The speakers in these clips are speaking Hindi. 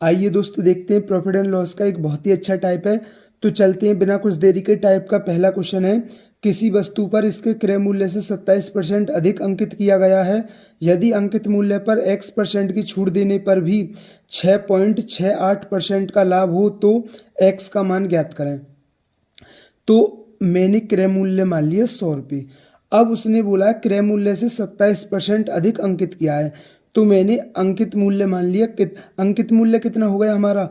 आइए दोस्तों देखते हैं प्रॉफिट एंड लॉस का एक बहुत ही अच्छा टाइप है। तो चलते हैं बिना कुछ देरी के। टाइप का पहला क्वेश्चन है, किसी वस्तु पर इसके क्रय मूल्य से 27% अधिक अंकित किया गया है। यदि अंकित मूल्य पर x% की छूट देने पर भी 6.68% का लाभ हो तो x का मान ज्ञात करें। तो मैंने क्रय मूल्य मान लिया 100 रुपये। अब उसने बोला क्रय मूल्य से 27% अधिक अंकित किया है, तो मैंने अंकित मूल्य मान लिया। अंकित मूल्य कितना हो गया हमारा,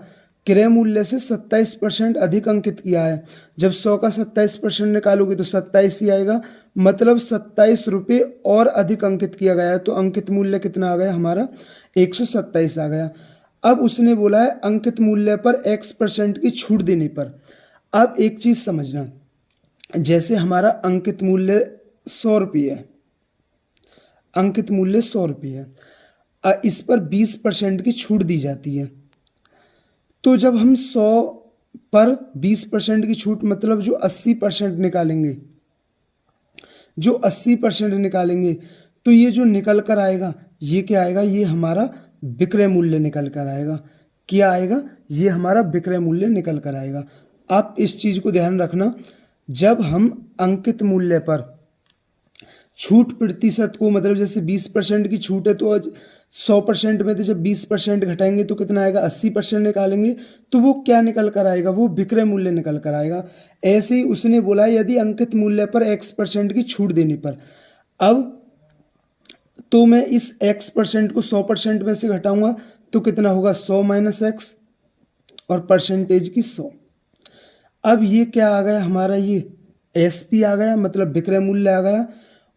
क्रय मूल्य से 27% अधिक अंकित किया है। जब 100 का 27% निकालोगे तो 27 ही आएगा, मतलब 27 रुपये और अधिक अंकित किया गया है। तो अंकित मूल्य कितना आ गया हमारा, 127 आ गया। अब उसने बोला है अंकित मूल्य पर x% की छूट देने पर। अब एक चीज़ समझना, जैसे हमारा अंकित मूल्य 100 रुपये है, अंकित मूल्य 100 रुपये है, इस पर 20% की छूट दी जाती है। तो जब हम 100 पर 20% की छूट, मतलब जो 80% निकालेंगे, जो 80% निकालेंगे, तो ये जो निकल कर आएगा ये क्या आएगा, ये हमारा विक्रय मूल्य निकल कर आएगा। क्या आएगा, ये हमारा विक्रय मूल्य निकल कर आएगा। आप इस चीज़ को ध्यान रखना, जब हम अंकित मूल्य पर छूट प्रतिशत को, मतलब जैसे 20% की छूट है तो 100% में तो जब 20% घटाएंगे तो कितना आएगा, 80% निकालेंगे तो वो क्या निकल कर आएगा, वो विक्रय मूल्य निकल कर आएगा। ऐसे ही उसने बोला यदि अंकित मूल्य पर x% की छूट देने पर। अब तो मैं इस x% को 100% में से घटाऊंगा तो कितना होगा, 100 माइनस एक्स और परसेंटेज की 100। अब ये क्या आ गया हमारा, ये SP आ गया, मतलब विक्रय मूल्य आ गया।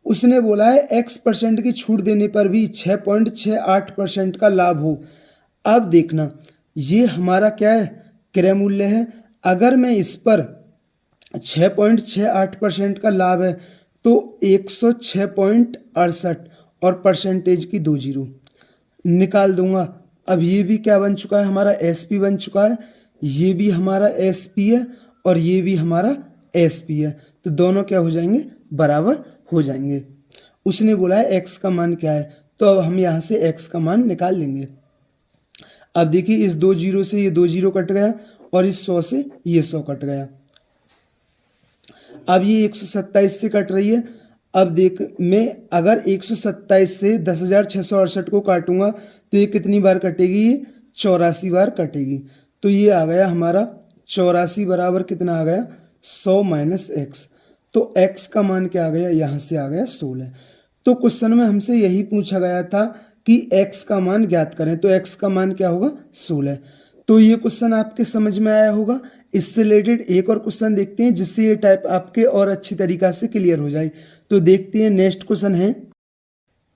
उसने बोला है x% की छूट देने पर भी 6.68% का लाभ हो। अब देखना, ये हमारा क्या है, क्रय मूल्य है। अगर मैं इस पर 6.68% का लाभ है तो 106.68 और परसेंटेज की 2 जीरो निकाल दूंगा। अब ये भी क्या बन चुका है हमारा, SP बन चुका है। ये भी हमारा SP है और ये भी हमारा SP है, तो दोनों क्या हो जाएंगे, बराबर हो जाएंगे। उसने बोला है x का मान क्या है, तो अब हम यहाँ से x का मान निकाल लेंगे। अब देखिए इस 2 जीरो से ये 2 जीरो कट गया और इस 100 से ये 100 कट गया। अब ये 127 से कट रही है। अब देख, मैं अगर 127 से 10,668 को काटूंगा तो ये कितनी बार कटेगी, ये 84 बार कटेगी। तो ये आ गया हमारा 84 बराबर कितना आ गया, 100 माइनस एक्स। तो x का मान क्या आ गया, यहाँ से आ गया 16। तो क्वेश्चन में हमसे यही पूछा गया था कि x का मान ज्ञात करें, तो x का मान क्या होगा, 16। तो ये क्वेश्चन आपके समझ में आया होगा। इससे रिलेटेड एक और क्वेश्चन देखते हैं जिससे ये टाइप आपके और अच्छी तरीका से क्लियर हो जाए। तो देखते हैं, नेक्स्ट क्वेश्चन है,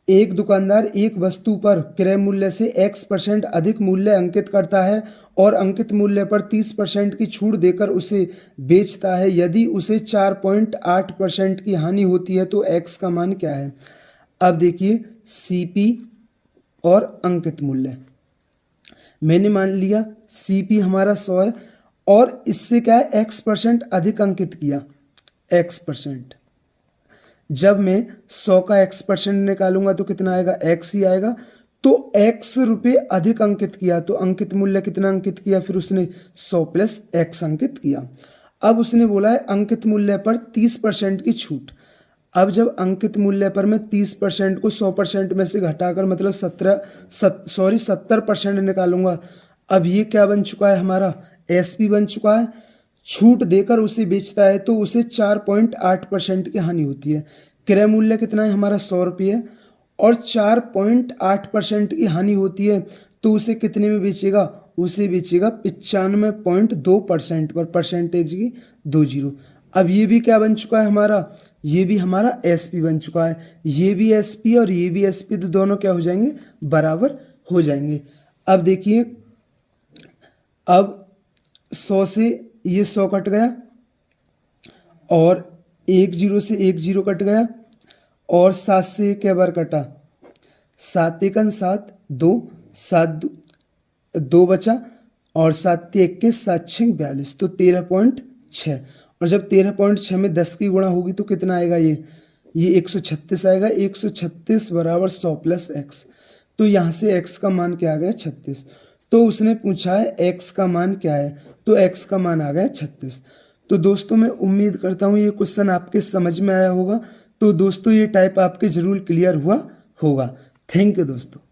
एक दुकानदार एक वस्तु पर क्रय मूल्य से x% अधिक मूल्य अंकित करता है और अंकित मूल्य पर 30% की छूट देकर उसे बेचता है। यदि उसे 4.8% की हानि होती है तो x का मान क्या है। अब देखिए CP और अंकित मूल्य, मैंने मान लिया CP हमारा 100 है और इससे क्या है, x% अधिक अंकित किया, x%। जब मैं 100 का x% निकालूंगा तो कितना आएगा, x ही आएगा। तो x रुपये अधिक अंकित किया, तो अंकित मूल्य कितना अंकित किया, फिर उसने 100 प्लस x अंकित किया। अब उसने बोला है अंकित मूल्य पर 30% की छूट। अब जब अंकित मूल्य पर मैं 30% को 100% में से घटाकर, मतलब 70% निकालूंगा। अब ये क्या बन चुका है हमारा, SP बन चुका है। छूट देकर उसे बेचता है तो उसे 4.8% की हानि होती है। क्रय मूल्य कितना है हमारा, 100 रुपये है और 4.8% की हानि होती है तो उसे कितने में बेचेगा, उसे बेचेगा 95.2% पर, परसेंटेज की 2 जीरो। अब ये भी क्या बन चुका है हमारा, ये भी हमारा SP बन चुका है। ये भी SP और ये भी SP, तो दोनों क्या हो जाएंगे, बराबर हो जाएंगे। अब देखिए, अब 100 से ये 100 कट गया और 1 जीरो से 1 जीरो कट गया और 7 से क्या बार कटा, 7 एकन 7, 2 7 2 बचा और 7 21 7 6 42, तो 13.6। और जब 13.6 में 10 की गुणा होगी तो कितना आएगा, ये 136 आएगा। 136 बराबर 100 प्लस एक्स। तो यहाँ से x का मान क्या आ गया, 36। तो उसने पूछा है x का मान क्या है, तो x का मान आ गया 36। तो दोस्तों मैं उम्मीद करता हूँ ये क्वेश्चन आपके समझ में आया होगा। तो दोस्तों ये टाइप आपके ज़रूर क्लियर हुआ होगा। थैंक यू दोस्तों।